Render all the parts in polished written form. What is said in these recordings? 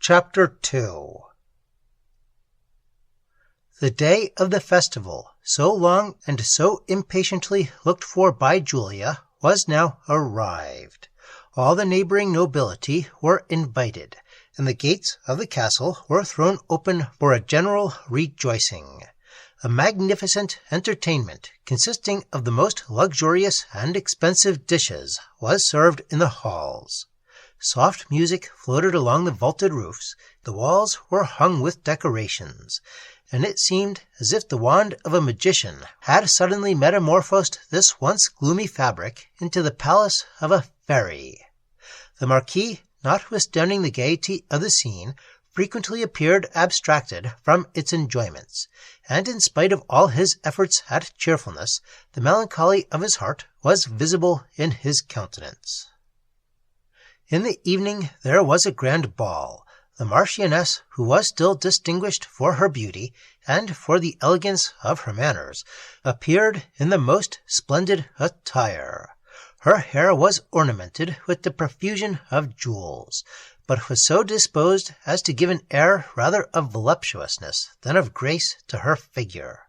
Chapter 2. The day of the festival, so long and so impatiently looked for by Julia, was now arrived. All the neighbouring nobility were invited, and the gates of the castle were thrown open for a general rejoicing. A magnificent entertainment, consisting of the most luxurious and expensive dishes, was served in the halls. Soft music floated along the vaulted roofs, the walls were hung with decorations, and it seemed as if the wand of a magician had suddenly metamorphosed this once gloomy fabric into the palace of a fairy. The Marquis, notwithstanding the gaiety of the scene, frequently appeared abstracted from its enjoyments, and in spite of all his efforts at cheerfulness, the melancholy of his heart was visible in his countenance. In the evening there was a grand ball. The Marchioness, who was still distinguished for her beauty and for the elegance of her manners, appeared in the most splendid attire. Her hair was ornamented with the profusion of jewels, but was so disposed as to give an air rather of voluptuousness than of grace to her figure.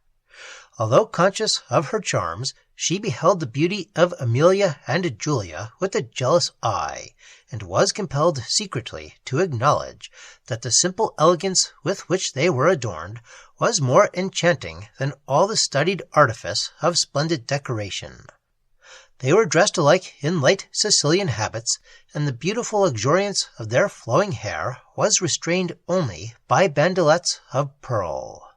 Although conscious of her charms, she beheld the beauty of Emilia and Julia with a jealous eye, and was compelled secretly to acknowledge that the simple elegance with which they were adorned was more enchanting than all the studied artifice of splendid decoration. They were dressed alike in light Sicilian habits, and the beautiful luxuriance of their flowing hair was restrained only by bandelettes of pearl.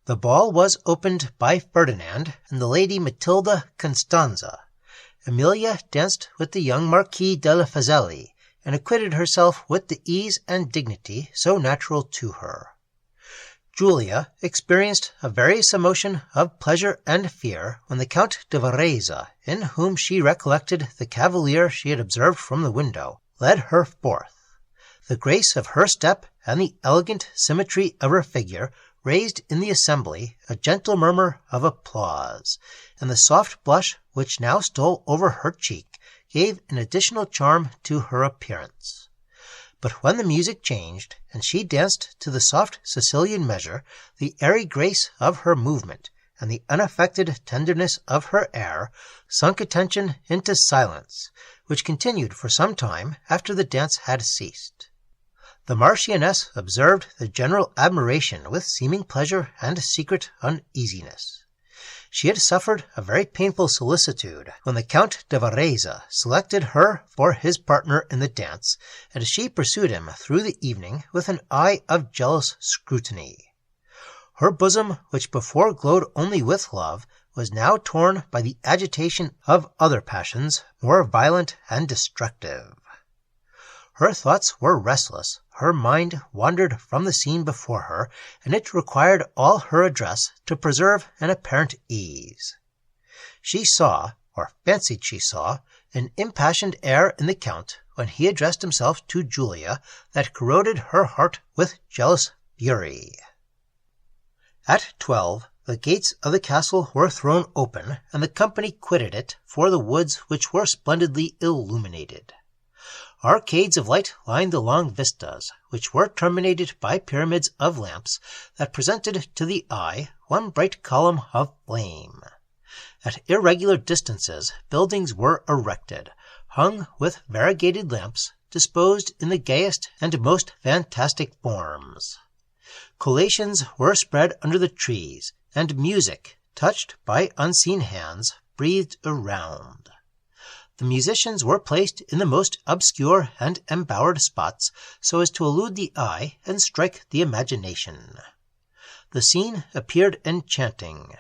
The ball was opened by Ferdinand and the Lady Matilda Constanza. Emilia danced with the young Marquis della Fazelli, and acquitted herself with the ease and dignity so natural to her. Julia experienced a various emotion of pleasure and fear when the Count de Vereza, in whom she recollected the cavalier she had observed from the window, led her forth. The grace of her step and the elegant symmetry of her figure raised in the assembly a gentle murmur of applause, and the soft blush which now stole over her cheek gave an additional charm to her appearance. But when the music changed, and she danced to the soft Sicilian measure, the airy grace of her movement and the unaffected tenderness of her air sunk attention into silence, which continued for some time after the dance had ceased. The Marchioness observed the general admiration with seeming pleasure and secret uneasiness. She had suffered a very painful solicitude when the Count de Vereza selected her for his partner in the dance, and she pursued him through the evening with an eye of jealous scrutiny. Her bosom, which before glowed only with love, was now torn by the agitation of other passions more violent and destructive. Her thoughts were restless, her mind wandered from the scene before her, and it required all her address to preserve an apparent ease. She saw, or fancied she saw, an impassioned air in the Count when he addressed himself to Julia that corroded her heart with jealous fury. At 12, the gates of the castle were thrown open, and the company quitted it for the woods, which were splendidly illuminated. Arcades of light lined the long vistas, which were terminated by pyramids of lamps that presented to the eye one bright column of flame. At irregular distances buildings were erected, hung with variegated lamps, disposed in the gayest and most fantastic forms. Collations were spread under the trees, and music, touched by unseen hands, breathed around. The musicians were placed in the most obscure and embowered spots so as to elude the eye and strike the imagination. The scene appeared enchanting.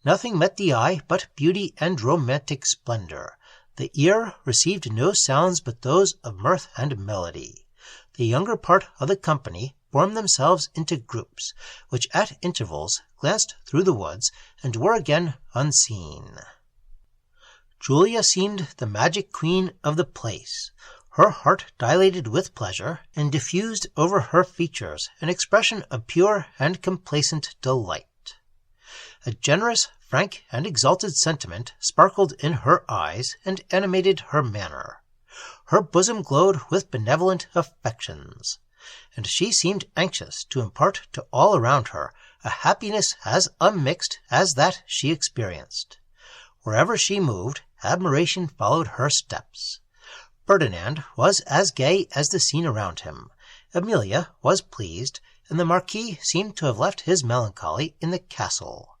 Nothing met the eye but beauty and romantic splendor. The ear received no sounds but those of mirth and melody. The younger part of the company formed themselves into groups, which at intervals glanced through the woods and were again unseen. Julia seemed the magic queen of the place. Her heart dilated with pleasure, and diffused over her features an expression of pure and complacent delight. A generous, frank, and exalted sentiment sparkled in her eyes and animated her manner. Her bosom glowed with benevolent affections. and she seemed anxious to impart to all around her a happiness as unmixed as that she experienced. Wherever she moved, admiration followed her steps. Ferdinand was as gay as the scene around him. Emilia was pleased, and the Marquis seemed to have left his melancholy in the castle.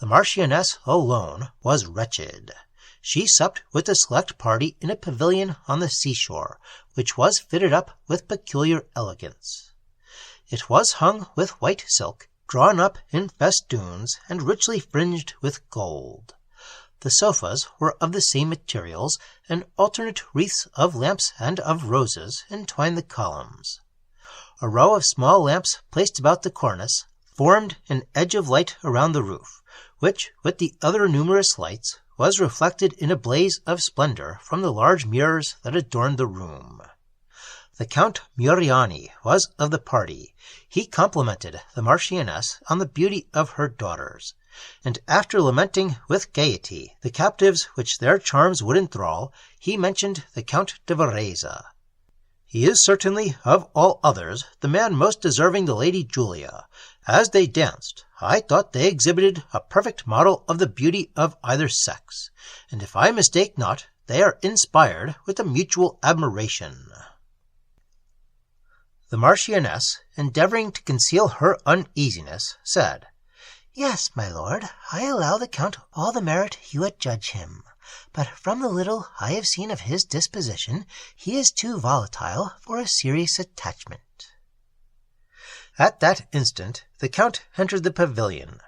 The Marchioness alone was wretched. She supped with a select party in a pavilion on the seashore, which was fitted up with peculiar elegance. It was hung with white silk, drawn up in festoons, and richly fringed with gold. The sofas were of the same materials, and alternate wreaths of lamps and of roses entwined the columns. A row of small lamps placed about the cornice formed an edge of light around the roof, which, with the other numerous lights, was reflected in a blaze of splendor from the large mirrors that adorned the room. The Count Muriani was of the party. He complimented the Marchioness on the beauty of her daughters, and after lamenting with gaiety the captives which their charms would enthrall, he mentioned the Count de Vereza. He is certainly, of all others, the man most deserving the Lady Julia. As they danced, I thought they exhibited a perfect model of the beauty of either sex, and if I mistake not, they are inspired with a mutual admiration. The Marchioness, endeavoring to conceal her uneasiness, said, "Yes, my lord, I allow the Count all the merit you adjudge him, but from the little I have seen of his disposition, he is too volatile for a serious attachment." At that instant the Count entered the pavilion.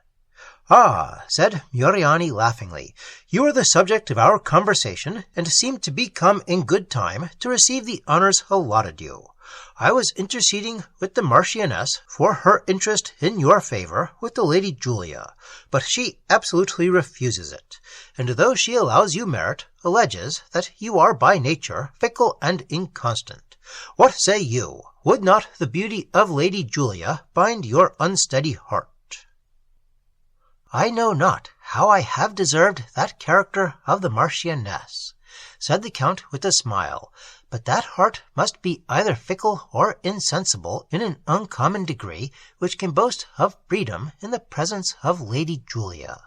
"Ah," said Muriani laughingly, "you are the subject of our conversation, and seem to be come in good time to receive the honours allotted you. I was interceding with the Marchioness for her interest in your favour with the Lady Julia, but she absolutely refuses it, and though she allows you merit, alleges that you are by nature fickle and inconstant. What say you? Would not the beauty of Lady Julia bind your unsteady heart?" "I know not how I have deserved that character of the Marchioness," said the Count with a smile, "but that heart must be either fickle or insensible in an uncommon degree which can boast of freedom in the presence of Lady Julia."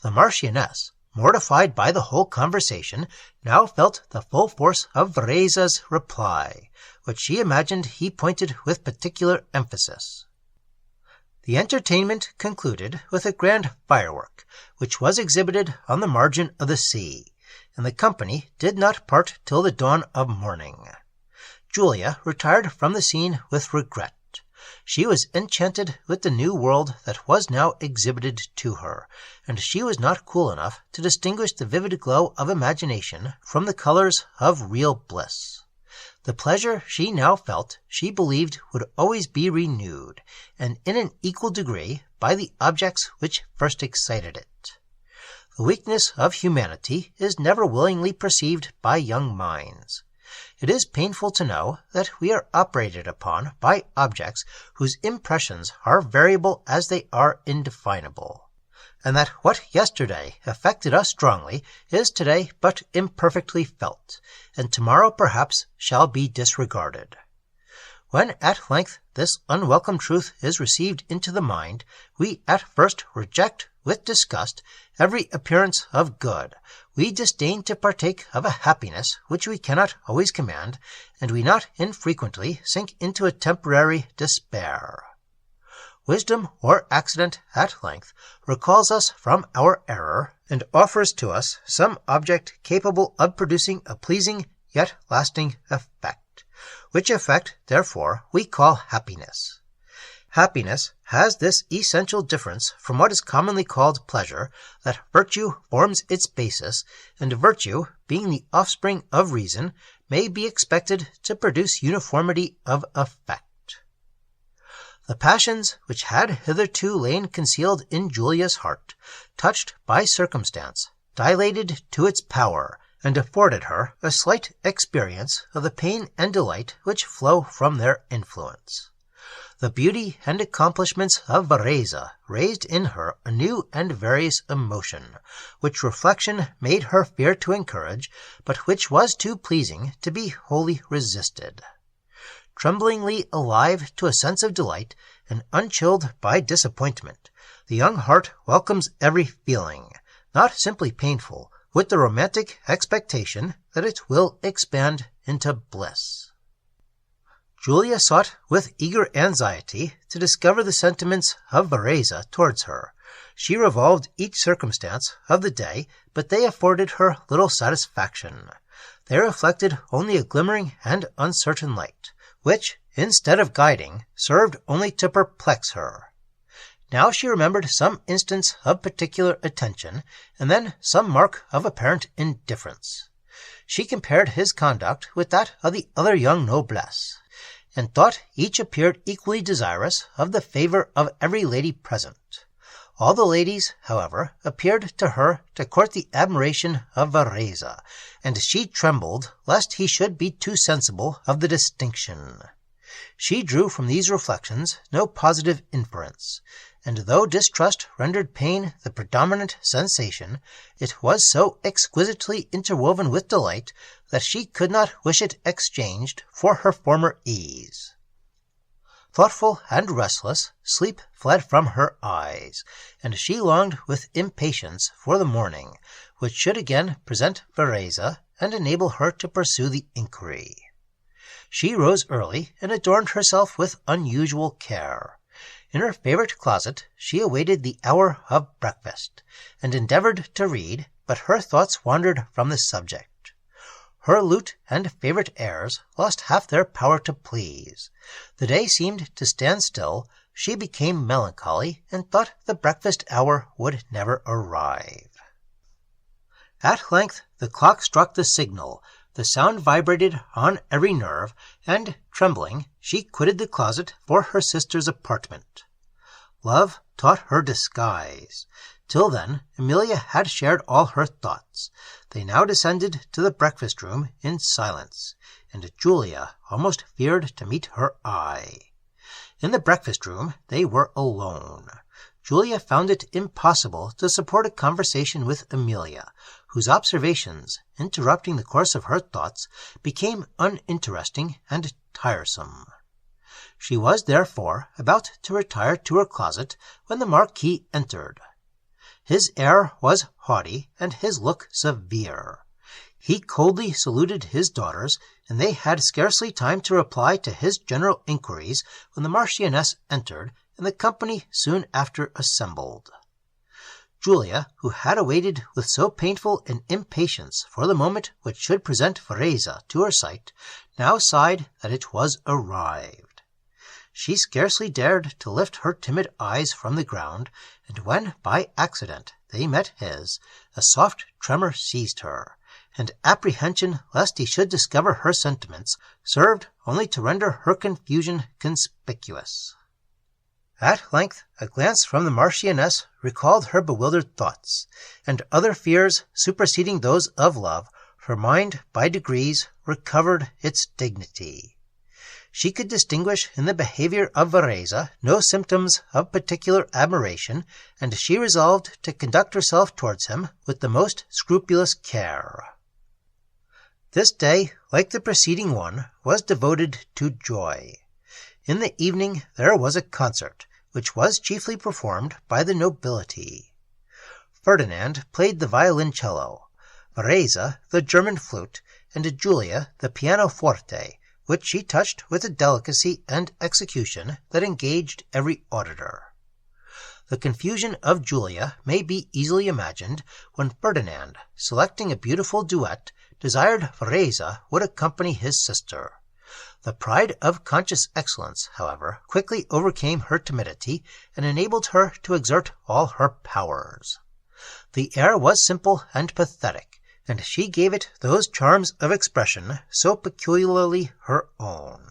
The Marchioness, mortified by the whole conversation, now felt the full force of Vereza's reply, which she imagined he pointed with particular emphasis. The entertainment concluded with a grand firework, which was exhibited on the margin of the sea, and the company did not part till the dawn of morning. Julia retired from the scene with regret. She was enchanted with the new world that was now exhibited to her, and she was not cool enough to distinguish the vivid glow of imagination from the colors of real bliss. The pleasure she now felt she believed would always be renewed, and in an equal degree, by the objects which first excited it. The weakness of humanity is never willingly perceived by young minds. It is painful to know that we are operated upon by objects whose impressions are variable as they are indefinable, and that what yesterday affected us strongly is today but imperfectly felt, and tomorrow perhaps shall be disregarded. When at length this unwelcome truth is received into the mind, we at first reject with disgust every appearance of good. We disdain to partake of a happiness which we cannot always command, and we not infrequently sink into a temporary despair. Wisdom or accident at length recalls us from our error, and offers to us some object capable of producing a pleasing yet lasting effect, which effect, therefore, we call happiness. Happiness has this essential difference from what is commonly called pleasure, that virtue forms its basis, and virtue, being the offspring of reason, may be expected to produce uniformity of effect. The passions which had hitherto lain concealed in Julia's heart, touched by circumstance, dilated to its power, and afforded her a slight experience of the pain and delight which flow from their influence. The beauty and accomplishments of Vereza raised in her a new and various emotion, which reflection made her fear to encourage, but which was too pleasing to be wholly resisted. tremblingly alive to a sense of delight and unchilled by disappointment. The young heart welcomes every feeling, not simply painful, with the romantic expectation that it will expand into bliss. Julia sought with eager anxiety to discover the sentiments of Vereza towards her. She revolved each circumstance of the day, but they afforded her little satisfaction. They reflected only a glimmering and uncertain light, which, instead of guiding, served only to perplex her. Now she remembered some instance of particular attention, and then some mark of apparent indifference. She compared his conduct with that of the other young noblesse, and thought each appeared equally desirous of the favour of every lady present. All the ladies, however, appeared to her to court the admiration of Vereza, and she trembled lest he should be too sensible of the distinction. She drew from these reflections no positive inference, and though distrust rendered pain the predominant sensation, it was so exquisitely interwoven with delight that she could not wish it exchanged for her former ease. Thoughtful and restless, sleep fled from her eyes, and she longed with impatience for the morning, which should again present Vereza and enable her to pursue the inquiry. She rose early and adorned herself with unusual care. In her favourite closet she awaited the hour of breakfast, and endeavoured to read, but her thoughts wandered from the subject. Her lute and favourite airs lost half their power to please. The day seemed to stand still. She became melancholy, and thought the breakfast hour would never arrive. At length the clock struck the signal. The sound vibrated on every nerve, and, trembling, she quitted the closet for her sister's apartment. Love taught her disguise. Till then, Emilia had shared all her thoughts. They now descended to the breakfast-room in silence, and Julia almost feared to meet her eye. In the breakfast-room they were alone. Julia found it impossible to support a conversation with Emilia, whose observations, interrupting the course of her thoughts, became uninteresting and tiresome. She was therefore about to retire to her closet when the Marquis entered. His air was haughty, and his look severe. He coldly saluted his daughters, and they had scarcely time to reply to his general inquiries when the Marchioness entered, and the company soon after assembled. Julia, who had awaited with so painful an impatience for the moment which should present Vereza to her sight, now sighed that it was arrived. She scarcely dared to lift her timid eyes from the ground, and when by accident they met his, a soft tremor seized her, and apprehension lest he should discover her sentiments served only to render her confusion conspicuous. At length a glance from the Marchioness recalled her bewildered thoughts, and other fears superseding those of love, her mind by degrees recovered its dignity. She could distinguish in the behaviour of Vereza no symptoms of particular admiration, and she resolved to conduct herself towards him with the most scrupulous care. This day, like the preceding one, was devoted to joy. In the evening there was a concert, which was chiefly performed by the nobility. Ferdinand played the violoncello, Vereza the German flute, and Julia the pianoforte, which she touched with a delicacy and execution that engaged every auditor. The confusion of Julia may be easily imagined when Ferdinand, selecting a beautiful duet, desired Vereza would accompany his sister. The pride of conscious excellence, however, quickly overcame her timidity and enabled her to exert all her powers. The air was simple and pathetic, and she gave it those charms of expression so peculiarly her own.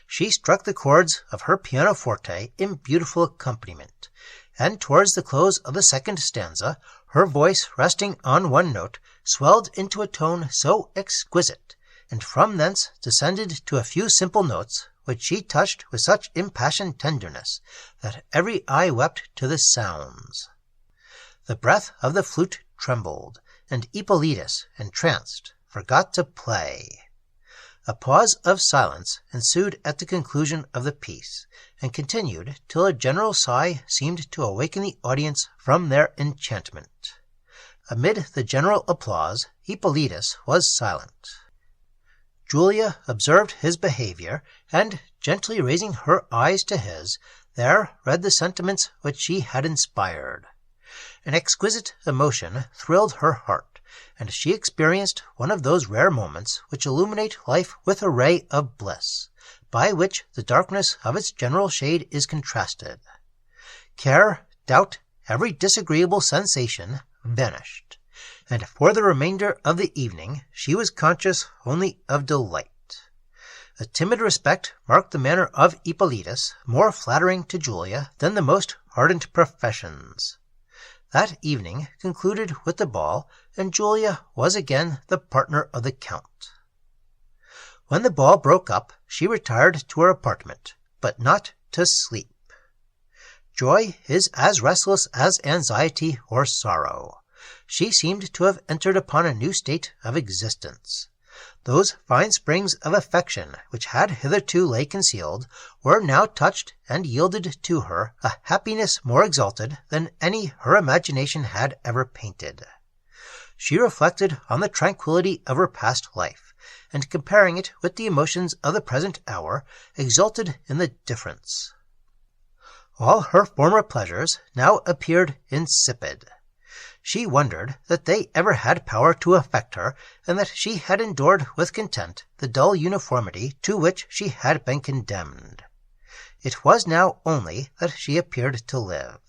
She struck the chords of her pianoforte in beautiful accompaniment, and towards the close of the second stanza, her voice resting on one note, swelled into a tone so exquisite, and from thence descended to a few simple notes, which she touched with such impassioned tenderness, that every eye wept to the sounds. The breath of the flute trembled, and Hippolitus, entranced, forgot to play. A pause of silence ensued at the conclusion of the piece, and continued till a general sigh seemed to awaken the audience from their enchantment. Amid the general applause, Hippolitus was silent. Julia observed his behavior, and, gently raising her eyes to his, there read the sentiments which she had inspired. An exquisite emotion thrilled her heart, and she experienced one of those rare moments which illuminate life with a ray of bliss, by which the darkness of its general shade is contrasted. Care, doubt, every disagreeable sensation vanished, and for the remainder of the evening she was conscious only of delight. A timid respect marked the manner of Hippolitus, more flattering to Julia than the most ardent professions. That evening concluded with the ball, and Julia was again the partner of the Count. When the ball broke up, she retired to her apartment, but not to sleep. Joy is as restless as anxiety or sorrow. She seemed to have entered upon a new state of existence. Those fine springs of affection which had hitherto lay concealed were now touched and yielded to her a happiness more exalted than any her imagination had ever painted. She reflected on the tranquillity of her past life, and comparing it with the emotions of the present hour, exulted in the difference. All her former pleasures now appeared insipid. She wondered that they ever had power to affect her, and that she had endured with content the dull uniformity to which she had been condemned. It was now only that she appeared to live.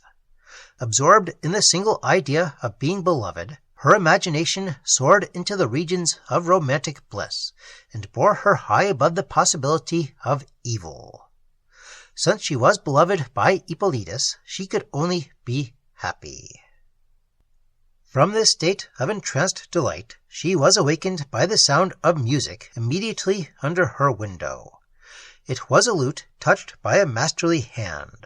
Absorbed in the single idea of being beloved, her imagination soared into the regions of romantic bliss, and bore her high above the possibility of evil. Since she was beloved by Hippolitus, she could only be happy. From this state of entranced delight, she was awakened by the sound of music immediately under her window. It was a lute touched by a masterly hand.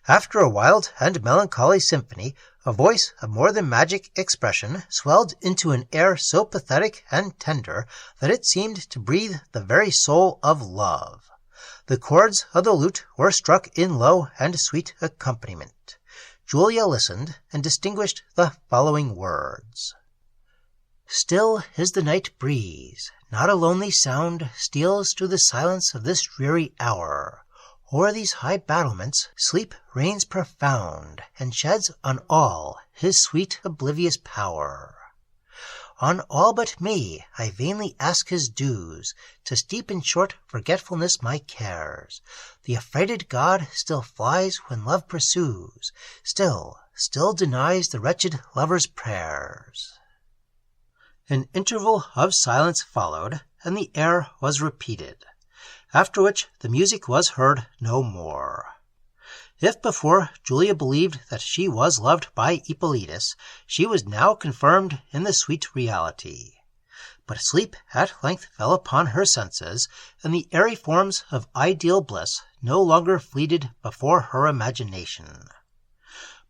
After a wild and melancholy symphony, a voice of more than magic expression swelled into an air so pathetic and tender that it seemed to breathe the very soul of love. The chords of the lute were struck in low and sweet accompaniment. Julia listened and distinguished the following words. Still is the night breeze, not a lonely sound steals through the silence of this dreary hour. O'er these high battlements sleep reigns profound, and sheds on all his sweet oblivious power. On all but me I vainly ask his dues, to steep in short forgetfulness my cares. The affrighted god still flies when love pursues, still denies the wretched lover's prayers. An interval of silence followed, and the air was repeated, after which the music was heard no more. If before Julia believed that she was loved by Hippolitus, she was now confirmed in the sweet reality. But sleep at length fell upon her senses, and the airy forms of ideal bliss no longer fleeted before her imagination.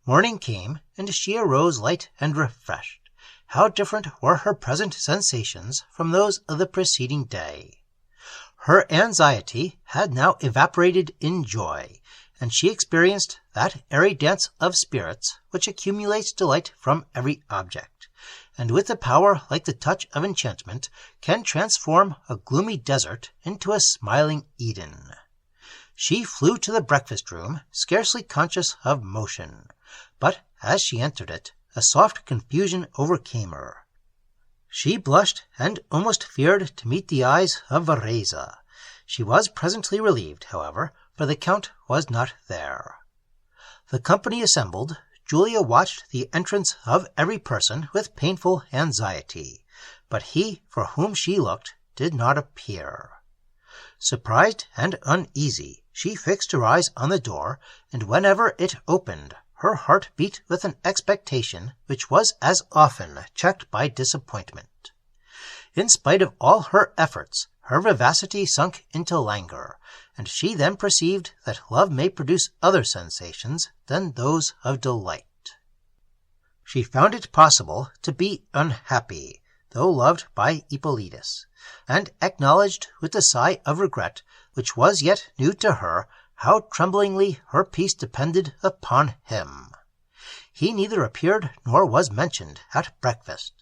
Morning came, and she arose light and refreshed. How different were her present sensations from those of the preceding day! Her anxiety had now evaporated in joy, and she experienced that airy dance of spirits which accumulates delight from every object, and with a power like the touch of enchantment can transform a gloomy desert into a smiling Eden. She flew to the breakfast-room, scarcely conscious of motion, but as she entered it, a soft confusion overcame her. She blushed and almost feared to meet the eyes of Vereza. She was presently relieved, however, for the Count was not there. The company assembled, Julia watched the entrance of every person with painful anxiety, but he for whom she looked did not appear. Surprised and uneasy, she fixed her eyes on the door, and whenever it opened, her heart beat with an expectation which was as often checked by disappointment. In spite of all her efforts, her vivacity sunk into languor, and she then perceived that love may produce other sensations than those of delight. She found it possible to be unhappy, though loved by Hippolitus, and acknowledged with a sigh of regret, which was yet new to her, how tremblingly her peace depended upon him. He neither appeared nor was mentioned at breakfast,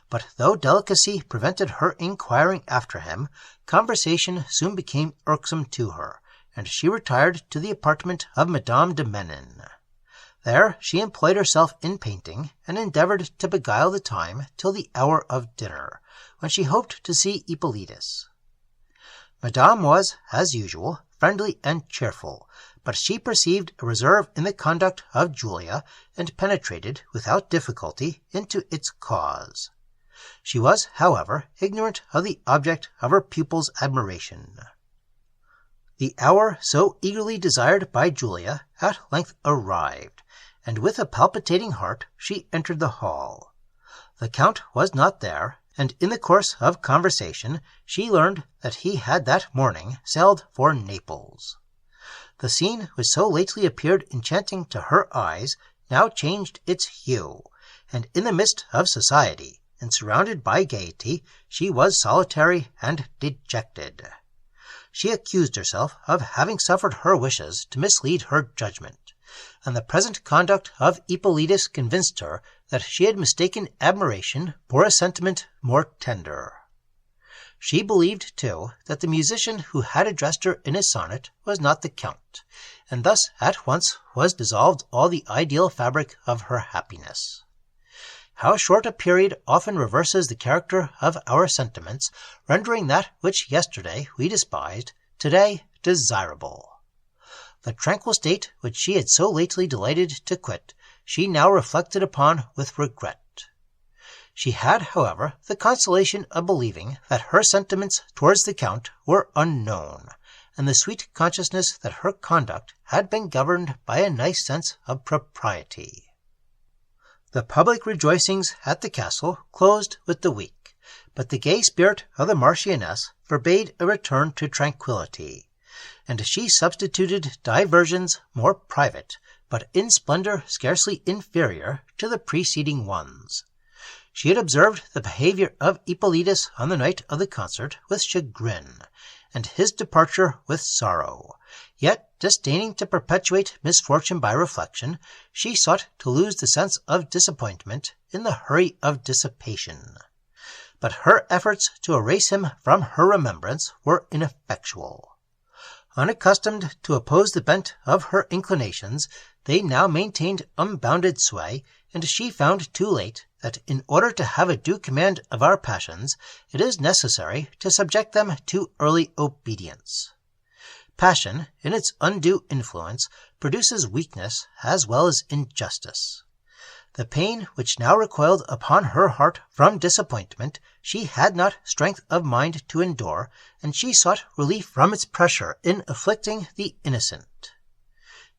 but though delicacy prevented her inquiring after him, conversation soon became irksome to her, and she retired to the apartment of Madame de Menin. There she employed herself in painting, and endeavoured to beguile the time till the hour of dinner, when she hoped to see Hippolitus. Madame was, as usual, friendly and cheerful, but she perceived a reserve in the conduct of Julia, and penetrated without difficulty into its cause. She was, however, ignorant of the object of her pupil's admiration. The hour so eagerly desired by Julia at length arrived, and with a palpitating heart she entered the hall. The Count was not there, and in the course of conversation she learned that he had that morning sailed for Naples. The scene which so lately appeared enchanting to her eyes now changed its hue, and in the midst of society, and surrounded by gaiety, she was solitary and dejected. She accused herself of having suffered her wishes to mislead her judgment, and the present conduct of Hippolitus convinced her that she had mistaken admiration for a sentiment more tender. She believed, too, that the musician who had addressed her in his sonnet was not the Count, and thus at once was dissolved all the ideal fabric of her happiness. How short a period often reverses the character of our sentiments, rendering that which yesterday we despised, today desirable. The tranquil state which she had so lately delighted to quit, she now reflected upon with regret. She had, however, the consolation of believing that her sentiments towards the Count were unknown, and the sweet consciousness that her conduct had been governed by a nice sense of propriety. The public rejoicings at the castle closed with the week, but the gay spirit of the Marchioness forbade a return to tranquillity, and she substituted diversions more private, but in splendour scarcely inferior to the preceding ones. She had observed the behaviour of Hippolitus on the night of the concert with chagrin, and his departure with sorrow, yet disdaining to perpetuate misfortune by reflection, she sought to lose the sense of disappointment in the hurry of dissipation. But her efforts to erase him from her remembrance were ineffectual. Unaccustomed to oppose the bent of her inclinations, they now maintained unbounded sway, and she found too late that in order to have a due command of our passions, it is necessary to subject them to early obedience. Passion, in its undue influence, produces weakness as well as injustice. The pain which now recoiled upon her heart from disappointment she had not strength of mind to endure, and she sought relief from its pressure in afflicting the innocent.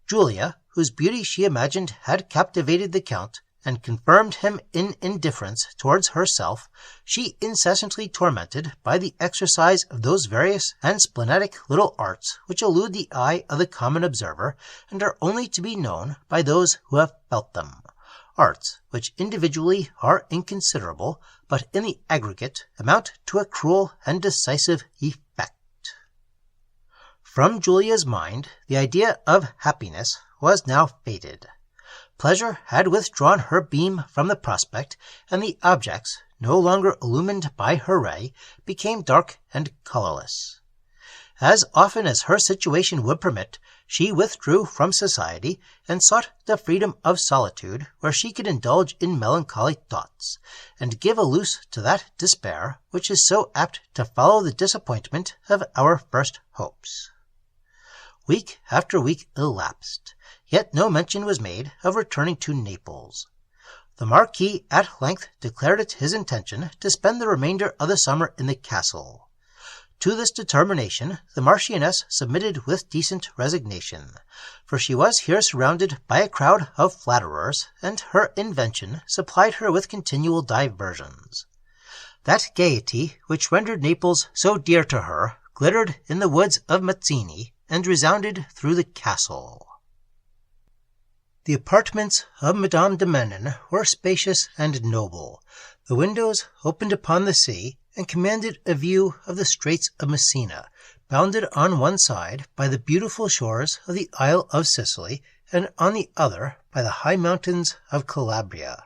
Julia, whose beauty she imagined had captivated the Count, and confirmed him in indifference towards herself, she incessantly tormented by the exercise of those various and splenetic little arts which elude the eye of the common observer, and are only to be known by those who have felt them. Arts which individually are inconsiderable, but in the aggregate amount to a cruel and decisive effect. From Julia's mind the idea of happiness was now faded. Pleasure had withdrawn her beam from the prospect, and the objects, no longer illumined by her ray, became dark and colourless. As often as her situation would permit, she withdrew from society, and sought the freedom of solitude, where she could indulge in melancholy thoughts, and give a loose to that despair which is so apt to follow the disappointment of our first hopes. Week after week elapsed, yet no mention was made of returning to Naples. The Marquis at length declared it his intention to spend the remainder of the summer in the castle. To this determination the Marchioness submitted with decent resignation, for she was here surrounded by a crowd of flatterers, and her invention supplied her with continual diversions. That gaiety which rendered Naples so dear to her glittered in the woods of Mazzini, and resounded through the castle. The apartments of Madame de Menin were spacious and noble. The windows opened upon the sea and commanded a view of the Straits of Messina, bounded on one side by the beautiful shores of the Isle of Sicily and on the other by the high mountains of Calabria.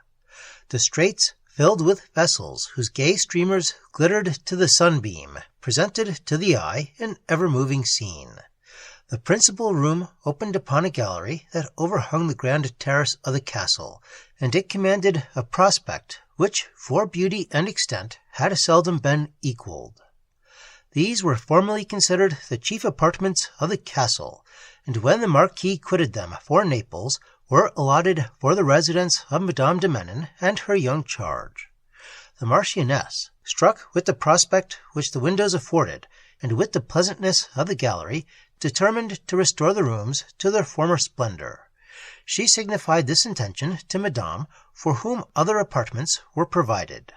The straits, filled with vessels whose gay streamers glittered to the sunbeam, presented to the eye an ever-moving scene. The principal room opened upon a gallery that overhung the grand terrace of the castle, and it commanded a prospect which, for beauty and extent, had seldom been equalled. These were formerly considered the chief apartments of the castle, and when the Marquis quitted them for Naples, were allotted for the residence of Madame de Menin and her young charge. The Marchioness, struck with the prospect which the windows afforded, and with the pleasantness of the gallery, determined to restore the rooms to their former splendor. She signified this intention to Madame, for whom other apartments were provided.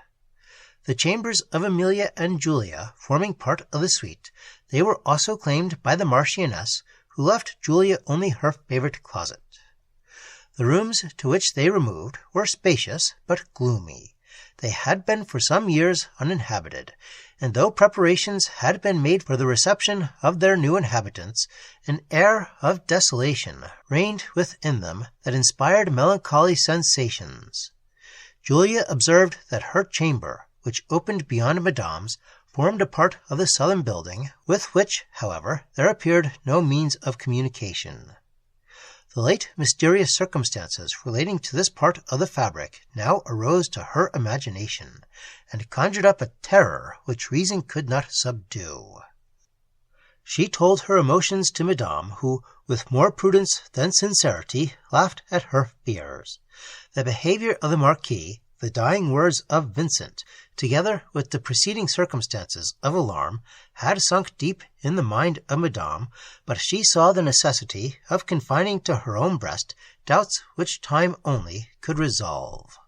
The chambers of Emilia and Julia forming part of the suite, they were also claimed by the Marchioness, who left Julia only her favorite closet. The rooms to which they removed were spacious but gloomy. They had been for some years uninhabited, and though preparations had been made for the reception of their new inhabitants, an air of desolation reigned within them that inspired melancholy sensations. Julia observed that her chamber, which opened beyond Madame's, formed a part of the southern building, with which, however, there appeared no means of communication. The late mysterious circumstances relating to this part of the fabric now arose to her imagination, and conjured up a terror which reason could not subdue. She told her emotions to Madame, who, with more prudence than sincerity, laughed at her fears. The behavior of the Marquis, the dying words of Vincent, together with the preceding circumstances of alarm, had sunk deep in the mind of Madame, but she saw the necessity of confining to her own breast doubts which time only could resolve.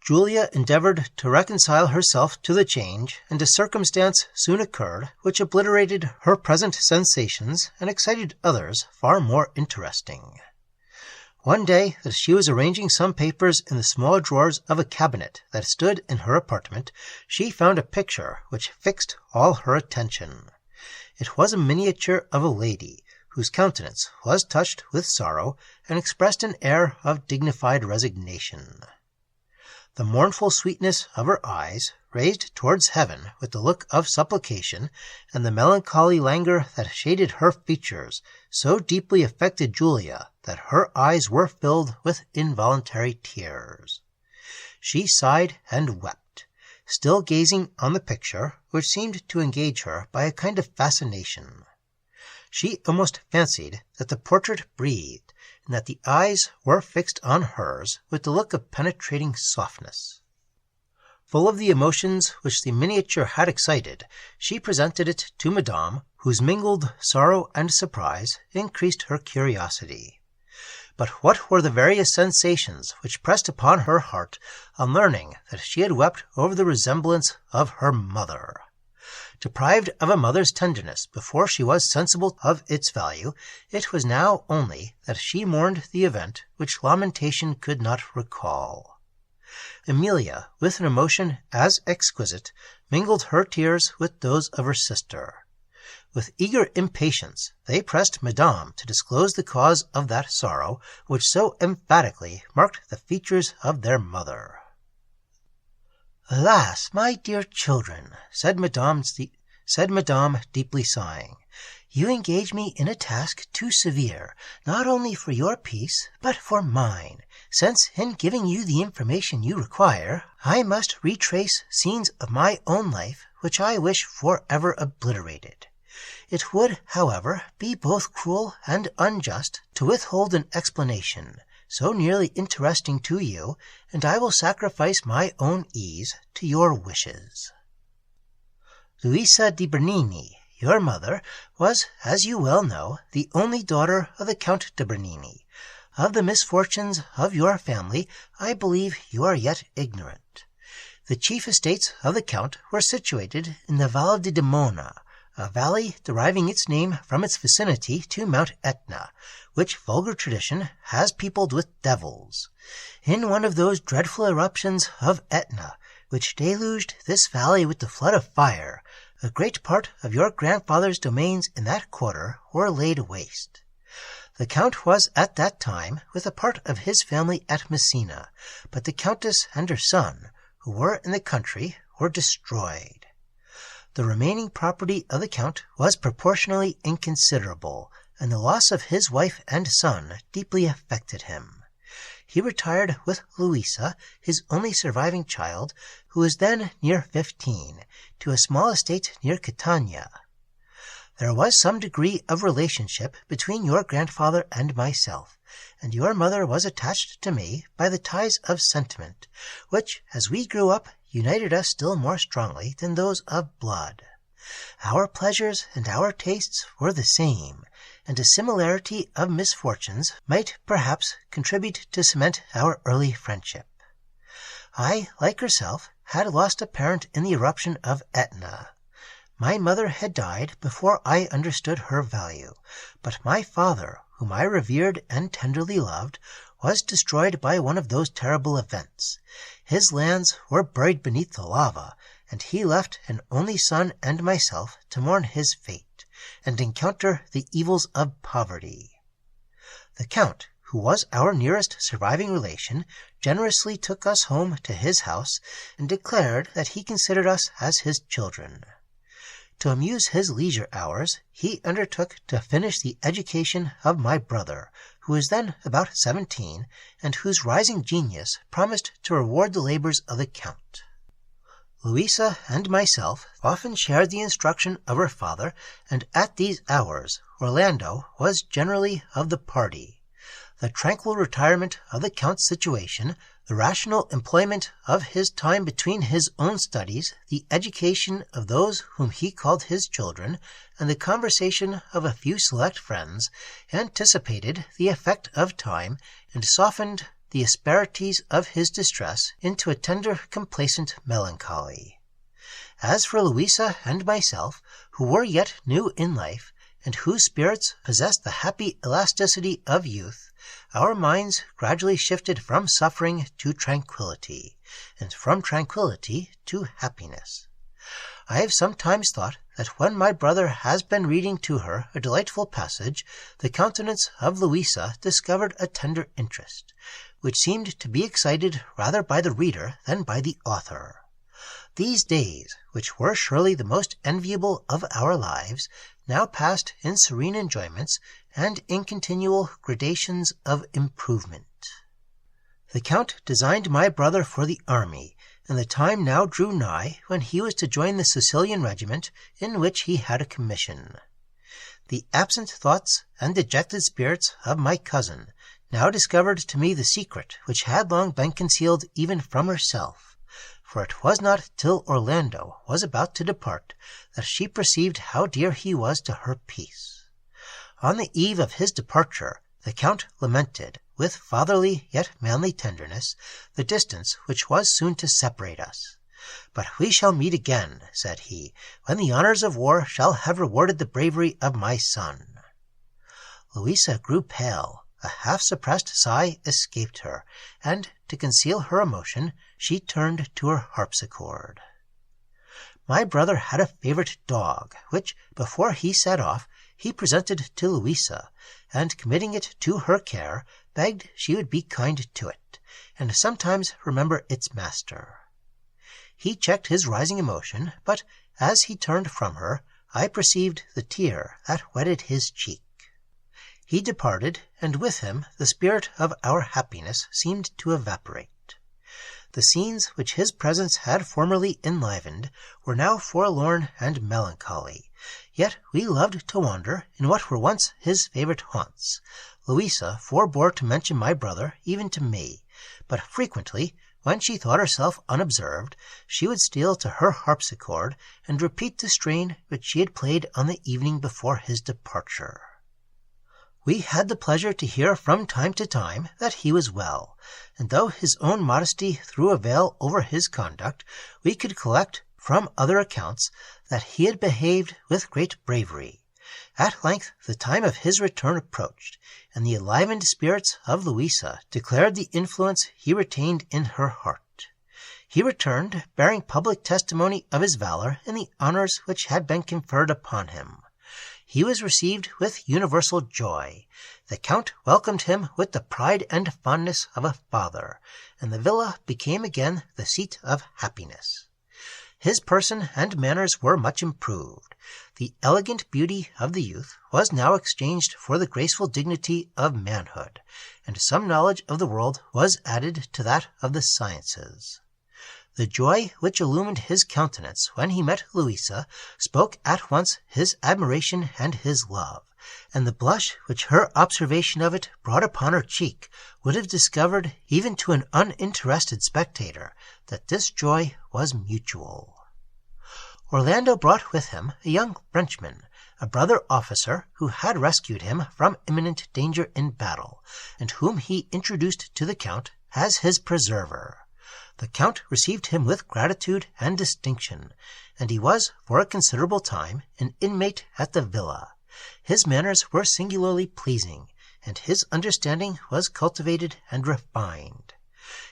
Julia endeavored to reconcile herself to the change, and a circumstance soon occurred which obliterated her present sensations and excited others far more interesting. One day, as she was arranging some papers in the small drawers of a cabinet that stood in her apartment, she found a picture which fixed all her attention. It was a miniature of a lady, whose countenance was touched with sorrow and expressed an air of dignified resignation. The mournful sweetness of her eyes, raised towards heaven with the look of supplication, and the melancholy languor that shaded her features, so deeply affected Julia that her eyes were filled with involuntary tears. She sighed and wept, still gazing on the picture, which seemed to engage her by a kind of fascination. She almost fancied that the portrait breathed, and that the eyes were fixed on hers with the look of penetrating softness. Full of the emotions which the miniature had excited, she presented it to Madame, whose mingled sorrow and surprise increased her curiosity. But what were the various sensations which pressed upon her heart on learning that she had wept over the resemblance of her mother? Deprived of a mother's tenderness before she was sensible of its value, it was now only that she mourned the event which lamentation could not recall. Emilia, with an emotion as exquisite, mingled her tears with those of her sister. With eager impatience they pressed Madame to disclose the cause of that sorrow which so emphatically marked the features of their mother. "Alas, my dear children," said Madame, deeply sighing, "you engage me in a task too severe, not only for your peace, but for mine, since in giving you the information you require, I must retrace scenes of my own life which I wish for ever obliterated. It would, however, be both cruel and unjust to withhold an explanation so nearly interesting to you, and I will sacrifice my own ease to your wishes. Luisa di Bernini, your mother, was, as you well know, the only daughter of the Count de Bernini. Of the misfortunes of your family, I believe you are yet ignorant. The chief estates of the Count were situated in the Val di Demona, a valley deriving its name from its vicinity to Mount Etna, which vulgar tradition has peopled with devils. In one of those dreadful eruptions of Etna, which deluged this valley with the flood of fire, a great part of your grandfather's domains in that quarter were laid waste. The Count was at that time with a part of his family at Messina, but the Countess and her son, who were in the country, were destroyed. The remaining property of the Count was proportionally inconsiderable, and the loss of his wife and son deeply affected him. He retired with Louisa, his only surviving child, who was then near 15, to a small estate near Catania. There was some degree of relationship between your grandfather and myself, and your mother was attached to me by the ties of sentiment, which, as we grew up, united us still more strongly than those of blood. Our pleasures and our tastes were the same, and a similarity of misfortunes might perhaps contribute to cement our early friendship. I, like herself, had lost a parent in the eruption of Etna. My mother had died before I understood her value, but my father, whom I revered and tenderly loved, was destroyed by one of those terrible events. His lands were buried beneath the lava, and he left an only son and myself to mourn his fate, and encounter the evils of poverty. The Count, who was our nearest surviving relation, generously took us home to his house, and declared that he considered us as his children. To amuse his leisure hours, he undertook to finish the education of my brother, who was then about 17, and whose rising genius promised to reward the labors of the Count. Louisa and myself often shared the instruction of her father, and at these hours Orlando was generally of the party. The tranquil retirement of the Count's situation, the rational employment of his time between his own studies, the education of those whom he called his children, and the conversation of a few select friends, anticipated the effect of time, and softened the asperities of his distress into a tender, complacent melancholy. As for Louisa and myself, who were yet new in life, and whose spirits possessed the happy elasticity of youth, our minds gradually shifted from suffering to tranquillity, and from tranquillity to happiness. I have sometimes thought that when my brother has been reading to her a delightful passage, the countenance of Louisa discovered a tender interest, which seemed to be excited rather by the reader than by the author. These days, which were surely the most enviable of our lives, now passed in serene enjoyments and in continual gradations of improvement. The Count designed my brother for the army, and the time now drew nigh when he was to join the Sicilian regiment in which he had a commission. The absent thoughts and dejected spirits of my cousin now discovered to me the secret which had long been concealed even from herself, for it was not till Orlando was about to depart that she perceived how dear he was to her peace. On the eve of his departure, the Count lamented, with fatherly yet manly tenderness, the distance which was soon to separate us. "But we shall meet again," said he, "when the honors of war shall have rewarded the bravery of my son." Louisa grew pale. A half-suppressed sigh escaped her, and, to conceal her emotion, she turned to her harpsichord. My brother had a favorite dog, which, before he set off, he presented to Louisa, and, committing it to her care, begged she would be kind to it, and sometimes remember its master. He checked his rising emotion, but, as he turned from her, I perceived the tear that wetted his cheek. He departed, and with him the spirit of our happiness seemed to evaporate. The scenes which his presence had formerly enlivened were now forlorn and melancholy, yet we loved to wander in what were once his favorite haunts. Louisa forbore to mention my brother even to me, but frequently, when she thought herself unobserved, she would steal to her harpsichord and repeat the strain which she had played on the evening before his departure. We had the pleasure to hear from time to time that he was well, and though his own modesty threw a veil over his conduct, we could collect from other accounts that he had behaved with great bravery. At length the time of his return approached, and the enlivened spirits of Louisa declared the influence he retained in her heart. He returned, bearing public testimony of his valor and the honors which had been conferred upon him. He was received with universal joy. The Count welcomed him with the pride and fondness of a father, and the villa became again the seat of happiness. His person and manners were much improved. The elegant beauty of the youth was now exchanged for the graceful dignity of manhood, and some knowledge of the world was added to that of the sciences. The joy which illumined his countenance when he met Louisa spoke at once his admiration and his love, and the blush which her observation of it brought upon her cheek would have discovered even to an uninterested spectator that this joy was mutual. Orlando brought with him a young Frenchman, a brother officer who had rescued him from imminent danger in battle, and whom he introduced to the Count as his preserver. The Count received him with gratitude and distinction, and he was for a considerable time an inmate at the villa. His manners were singularly pleasing, and his understanding was cultivated and refined.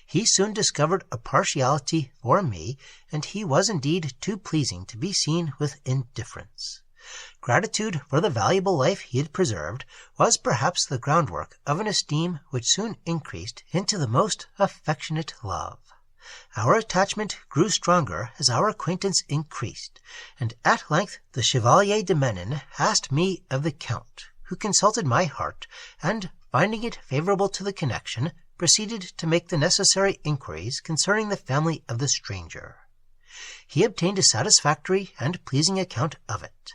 He soon discovered a partiality for me, and he was indeed too pleasing to be seen with indifference. Gratitude for the valuable life he had preserved was perhaps the groundwork of an esteem which soon increased into the most affectionate love. Our attachment grew stronger as our acquaintance increased, and at length the Chevalier de Menin asked me of the Count, who consulted my heart, and, finding it favorable to the connection, proceeded to make the necessary inquiries concerning the family of the stranger. He obtained a satisfactory and pleasing account of it.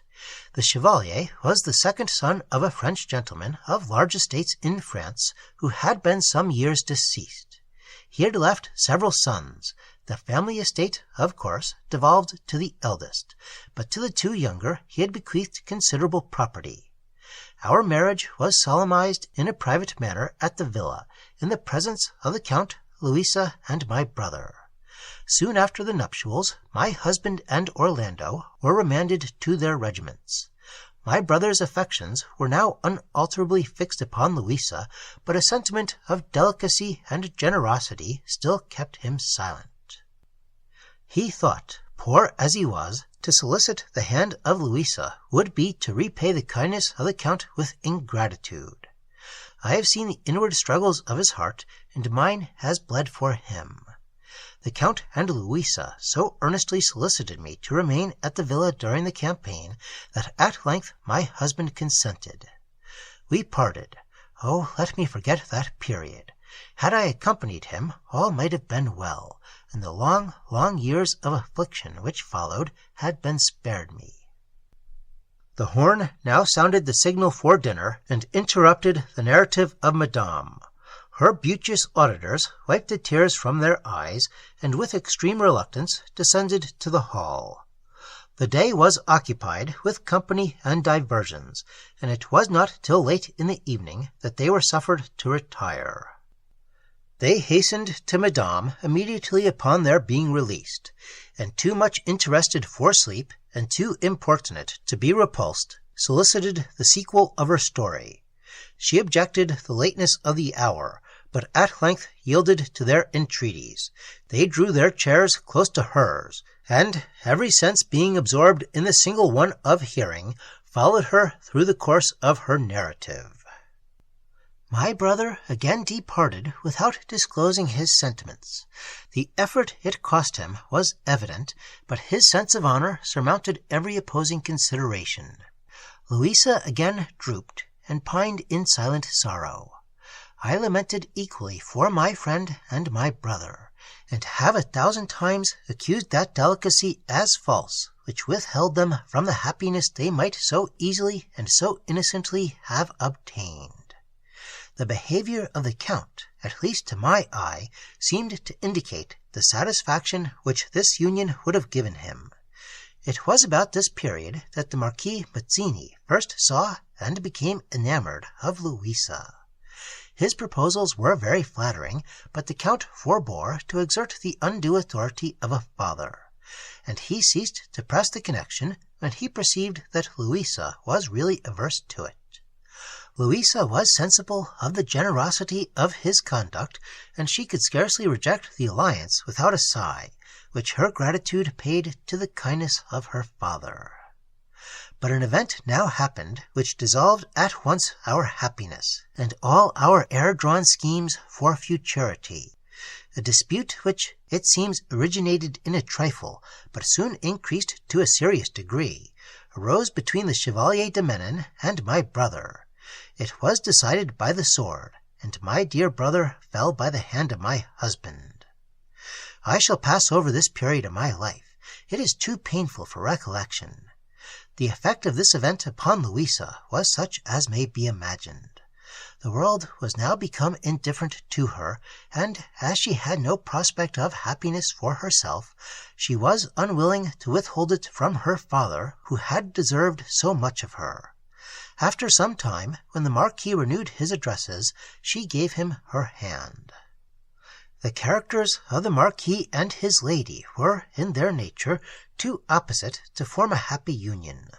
The Chevalier was the second son of a French gentleman of large estates in France, who had been some years deceased. He had left several sons. The family estate, of course, devolved to the eldest, but to the two younger he had bequeathed considerable property. Our marriage was solemnized in a private manner at the villa, in the presence of the Count, Louisa, and my brother. Soon after the nuptials, my husband and Orlando were remanded to their regiments. My brother's affections were now unalterably fixed upon Louisa, but a sentiment of delicacy and generosity still kept him silent. He thought, poor as he was, to solicit the hand of Louisa would be to repay the kindness of the Count with ingratitude. I have seen the inward struggles of his heart, and mine has bled for him. The Count and Louisa so earnestly solicited me to remain at the villa during the campaign that at length my husband consented. We parted. Oh, let me forget that period. Had I accompanied him, all might have been well, and the long, long years of affliction which followed had been spared me. The horn now sounded the signal for dinner, and interrupted the narrative of Madame. Her beauteous auditors wiped the tears from their eyes, and with extreme reluctance descended to the hall. The day was occupied with company and diversions, and it was not till late in the evening that they were suffered to retire. They hastened to Madame immediately upon their being released, and too much interested for sleep, and too importunate to be repulsed, solicited the sequel of her story. She objected the lateness of the hour, but at length yielded to their entreaties. They drew their chairs close to hers, and, every sense being absorbed in the single one of hearing, followed her through the course of her narrative. My brother again departed without disclosing his sentiments. The effort it cost him was evident, but his sense of honor surmounted every opposing consideration. Louisa again drooped, and pined in silent sorrow. I lamented equally for my friend and my brother, and have 1,000 times accused that delicacy as false which withheld them from the happiness they might so easily and so innocently have obtained. The behavior of the Count, at least to my eye, seemed to indicate the satisfaction which this union would have given him. It was about this period that the Marquis Mazzini first saw and became enamored of Louisa. His proposals were very flattering, but the Count forbore to exert the undue authority of a father. and he ceased to press the connection when he perceived that Louisa was really averse to it. Louisa was sensible of the generosity of his conduct, and she could scarcely reject the alliance without a sigh, which her gratitude paid to the kindness of her father. But an event now happened which dissolved at once our happiness, and all our air-drawn schemes for futurity. A dispute which, it seems, originated in a trifle, but soon increased to a serious degree, arose between the Chevalier de Menin and my brother. It was decided by the sword, and my dear brother fell by the hand of my husband. I shall pass over this period of my life. It is too painful for recollection. The effect of this event upon Louisa was such as may be imagined. The world was now become indifferent to her, and as she had no prospect of happiness for herself, she was unwilling to withhold it from her father, who had deserved so much of her. After some time, when the Marquis renewed his addresses, she gave him her hand. The characters of the Marquis and his lady were, in their nature, too opposite to form a happy union.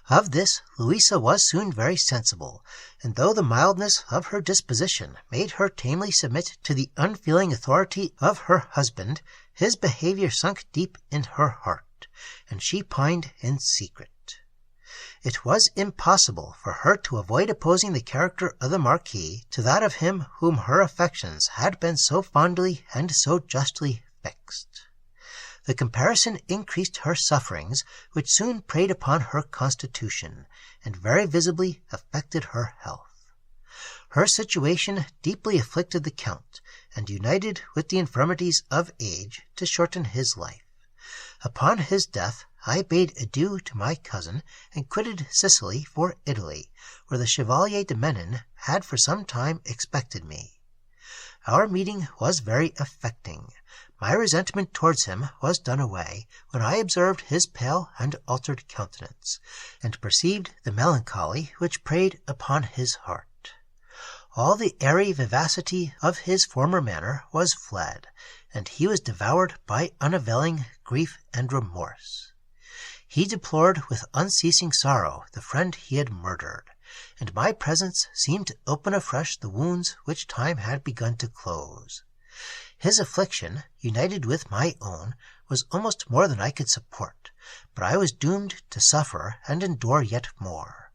Of this Louisa was soon very sensible, and though the mildness of her disposition made her tamely submit to the unfeeling authority of her husband, his behaviour sunk deep in her heart, and she pined in secret. It was impossible for her to avoid opposing the character of the Marquis to that of him whom her affections had been so fondly and so justly fixed. The comparison increased her sufferings, which soon preyed upon her constitution, and very visibly affected her health. Her situation deeply afflicted the Count, and united with the infirmities of age to shorten his life. Upon his death I bade adieu to my cousin, and quitted Sicily for Italy, where the Chevalier de Menin had for some time expected me. Our meeting was very affecting. My resentment towards him was done away, when I observed his pale and altered countenance, and perceived the melancholy which preyed upon his heart. All the airy vivacity of his former manner was fled, and he was devoured by unavailing grief and remorse. He deplored with unceasing sorrow the friend he had murdered, and my presence seemed to open afresh the wounds which time had begun to close. His affliction, united with my own, was almost more than I could support, but I was doomed to suffer and endure yet more.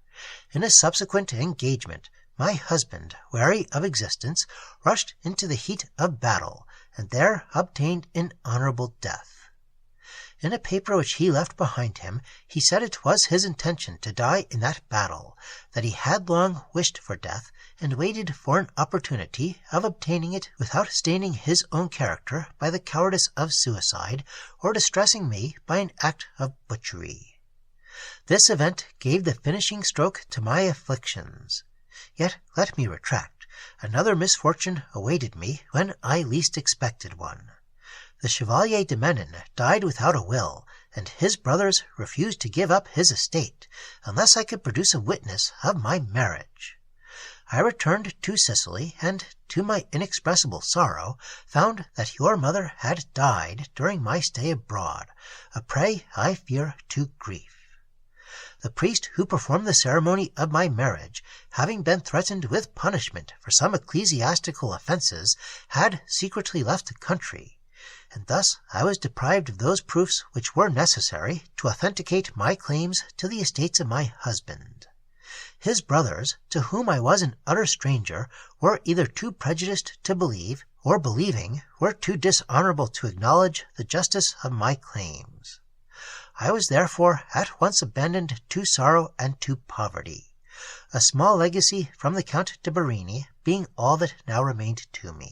In a subsequent engagement, my husband, weary of existence, rushed into the heat of battle, and there obtained an honourable death. In a paper which he left behind him, he said it was his intention to die in that battle, that he had long wished for death, and waited for an opportunity of obtaining it without staining his own character by the cowardice of suicide, or distressing me by an act of butchery. This event gave the finishing stroke to my afflictions. Yet let me retract. Another misfortune awaited me when I least expected one. The Chevalier de Menin died without a will, and his brothers refused to give up his estate, unless I could produce a witness of my marriage. I returned to Sicily, and, to my inexpressible sorrow, found that your mother had died during my stay abroad, a prey, I fear, to grief. The priest who performed the ceremony of my marriage, having been threatened with punishment for some ecclesiastical offences, had secretly left the country, and thus I was deprived of those proofs which were necessary to authenticate my claims to the estates of my husband. His brothers, to whom I was an utter stranger, were either too prejudiced to believe, or believing, were too dishonourable to acknowledge the justice of my claims. I was therefore at once abandoned to sorrow and to poverty, a small legacy from the Count de Vereza being all that now remained to me.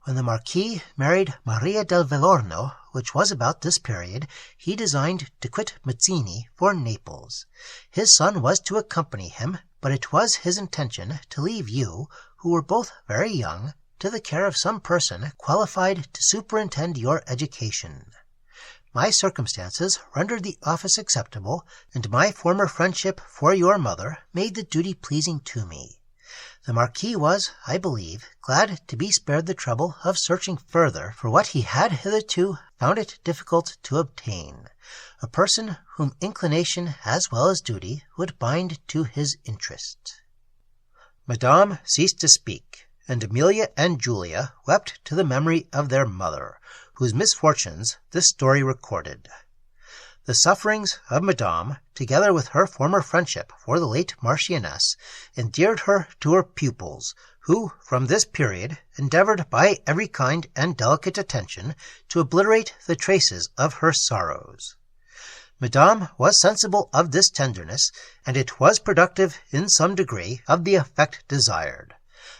When the Marquis married Maria del Vellorno, which was about this period, he designed to quit Mazzini for Naples. His son was to accompany him, but it was his intention to leave you, who were both very young, to the care of some person qualified to superintend your education. My circumstances rendered the office acceptable, and my former friendship for your mother made the duty pleasing to me. The Marquis was, I believe, glad to be spared the trouble of searching further for what he had hitherto found it difficult to obtain, a person whom inclination as well as duty would bind to his interest. Madame ceased to speak, and Emilia and Julia wept to the memory of their mother, whose misfortunes this story recorded. The sufferings of Madame, together with her former friendship for the late Marchioness, endeared her to her pupils, who, from this period, endeavoured by every kind and delicate attention to obliterate the traces of her sorrows. Madame was sensible of this tenderness, and it was productive in some degree of the effect desired.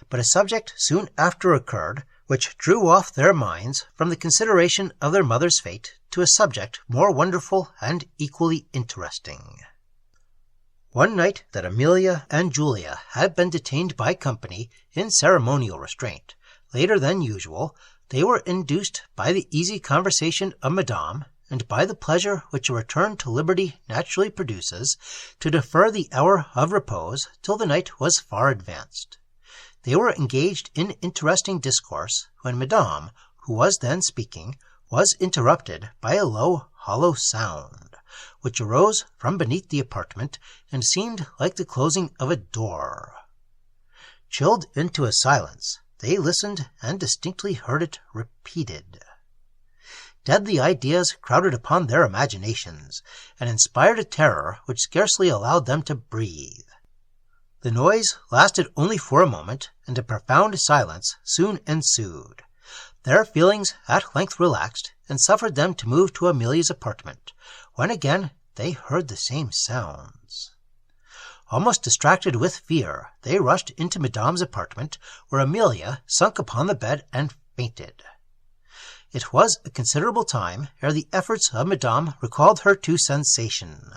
But a subject soon after occurred, which drew off their minds from the consideration of their mother's fate to a subject more wonderful and equally interesting. One night that Emilia and Julia had been detained by company in ceremonial restraint, later than usual, they were induced by the easy conversation of Madame, and by the pleasure which a return to liberty naturally produces, to defer the hour of repose till the night was far advanced. They were engaged in interesting discourse, when Madame, who was then speaking, was interrupted by a low, hollow sound, which arose from beneath the apartment, and seemed like the closing of a door. Chilled into a silence, they listened and distinctly heard it repeated. Deadly ideas crowded upon their imaginations, and inspired a terror which scarcely allowed them to breathe. The noise lasted only for a moment, and a profound silence soon ensued. Their feelings at length relaxed, and suffered them to move to Emilia's apartment, when again they heard the same sounds. Almost distracted with fear, they rushed into Madame's apartment, where Emilia sunk upon the bed and fainted. It was a considerable time ere the efforts of Madame recalled her to sensation.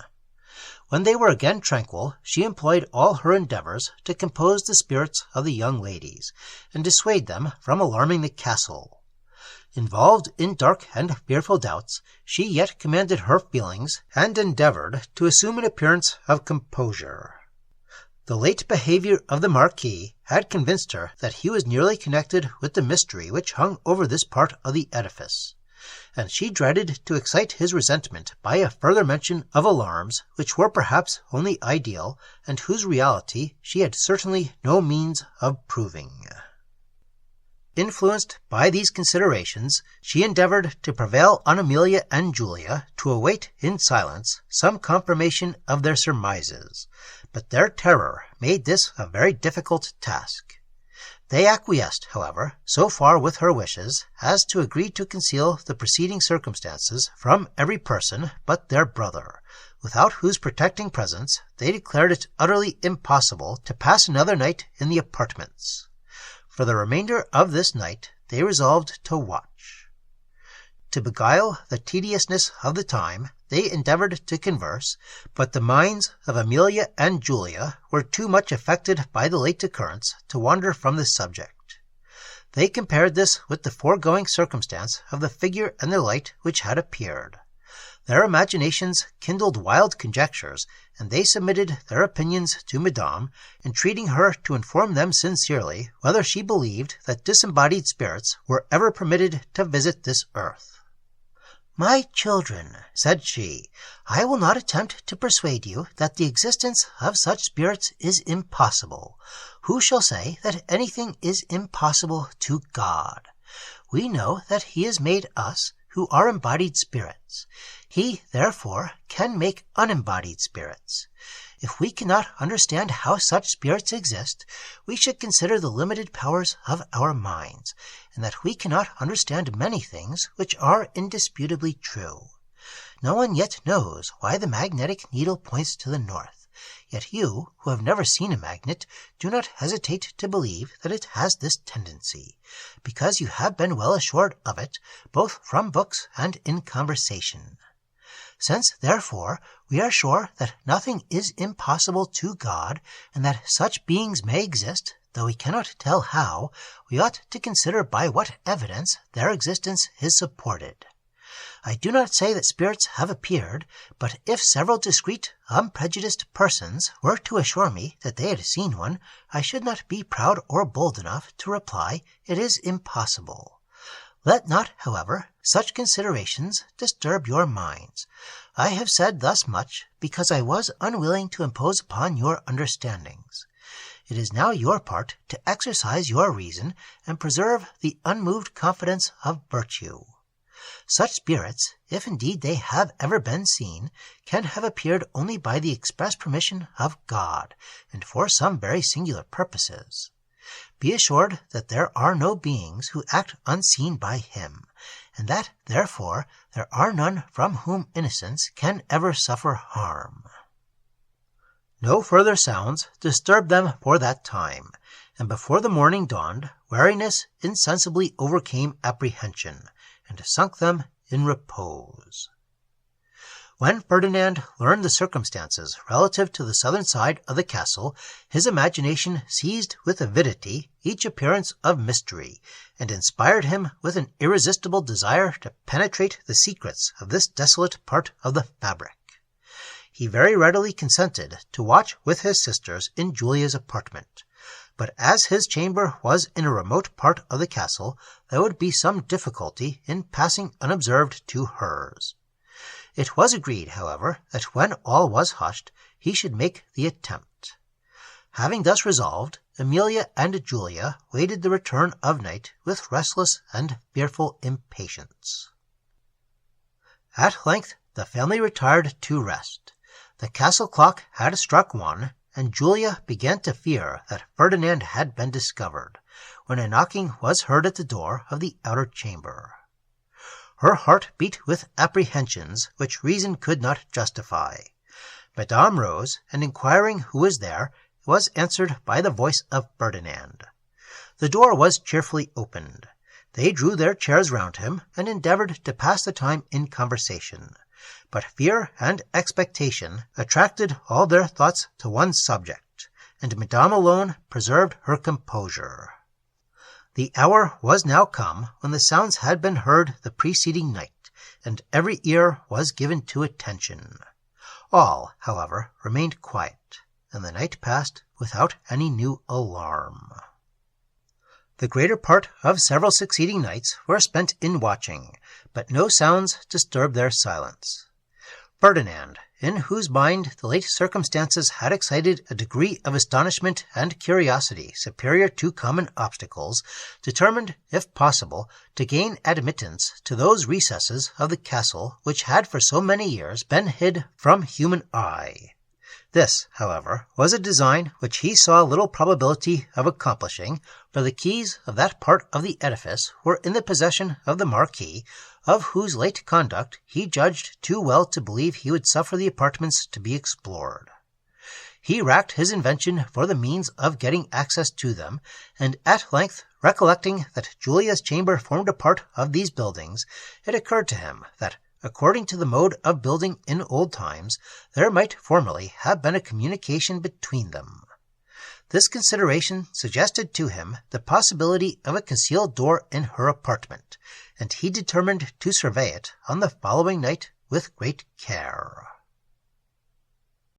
When they were again tranquil, she employed all her endeavours to compose the spirits of the young ladies, and dissuade them from alarming the castle. Involved in dark and fearful doubts, she yet commanded her feelings, and endeavoured to assume an appearance of composure. The late behaviour of the Marquis had convinced her that he was nearly connected with the mystery which hung over this part of the edifice, and she dreaded to excite his resentment by a further mention of alarms which were perhaps only ideal, and whose reality she had certainly no means of proving. Influenced by these considerations, she endeavoured to prevail on Emilia and Julia to await in silence some confirmation of their surmises, but their terror made this a very difficult task. They acquiesced, however, so far with her wishes as to agree to conceal the preceding circumstances from every person but their brother, without whose protecting presence they declared it utterly impossible to pass another night in the apartments. For the remainder of this night they resolved to watch. To beguile the tediousness of the time, they endeavoured to converse, but the minds of Emilia and Julia were too much affected by the late occurrence to wander from the subject. They compared this with the foregoing circumstance of the figure and the light which had appeared. Their imaginations kindled wild conjectures, and they submitted their opinions to Madame, entreating her to inform them sincerely whether she believed that disembodied spirits were ever permitted to visit this earth. "My children," said she, "I will not attempt to persuade you that the existence of such spirits is impossible. Who shall say that anything is impossible to God? We know that He has made us, who are embodied spirits. He, therefore, can make unembodied spirits. If we cannot understand how such spirits exist, we should consider the limited powers of our minds, and that we cannot understand many things which are indisputably true. No one yet knows why the magnetic needle points to the north, yet you, who have never seen a magnet, do not hesitate to believe that it has this tendency, because you have been well assured of it, both from books and in conversation. Since, therefore, we are sure that nothing is impossible to God, and that such beings may exist, though we cannot tell how, we ought to consider by what evidence their existence is supported. I do not say that spirits have appeared, but if several discreet, unprejudiced persons were to assure me that they had seen one, I should not be proud or bold enough to reply, it is impossible. Let not, however, such considerations disturb your minds. I have said thus much because I was unwilling to impose upon your understandings. It is now your part to exercise your reason and preserve the unmoved confidence of virtue. Such spirits, if indeed they have ever been seen, can have appeared only by the express permission of God, and for some very singular purposes. Be assured that there are no beings who act unseen by him, and that, therefore, there are none from whom innocence can ever suffer harm. No further sounds disturbed them for that time, and before the morning dawned, wariness insensibly overcame apprehension, and sunk them in repose. When Ferdinand learned the circumstances relative to the southern side of the castle, his imagination seized with avidity each appearance of mystery, and inspired him with an irresistible desire to penetrate the secrets of this desolate part of the fabric. He very readily consented to watch with his sisters in Julia's apartment, but as his chamber was in a remote part of the castle, there would be some difficulty in passing unobserved to hers. It was agreed, however, that when all was hushed, he should make the attempt. Having thus resolved, Emilia and Julia waited the return of night with restless and fearful impatience. At length the family retired to rest. The castle clock had struck 1, and Julia began to fear that Ferdinand had been discovered, when a knocking was heard at the door of the outer chamber. Her heart beat with apprehensions which reason could not justify. Madame rose, and inquiring who was there, was answered by the voice of Ferdinand. The door was cheerfully opened. They drew their chairs round him, and endeavoured to pass the time in conversation. But fear and expectation attracted all their thoughts to one subject, and Madame alone preserved her composure. The hour was now come when the sounds had been heard the preceding night, and every ear was given to attention. All, however, remained quiet, and the night passed without any new alarm. The greater part of several succeeding nights were spent in watching, but no sounds disturbed their silence. Ferdinand, in whose mind the late circumstances had excited a degree of astonishment and curiosity superior to common obstacles, determined, if possible, to gain admittance to those recesses of the castle which had for so many years been hid from human eye. This, however, was a design which he saw little probability of accomplishing, for the keys of that part of the edifice were in the possession of the Marquis, of whose late conduct he judged too well to believe he would suffer the apartments to be explored. He racked his invention for the means of getting access to them, and at length, recollecting that Julia's chamber formed a part of these buildings, it occurred to him that, according to the mode of building in old times, there might formerly have been a communication between them. This consideration suggested to him the possibility of a concealed door in her apartment, and he determined to survey it on the following night with great care.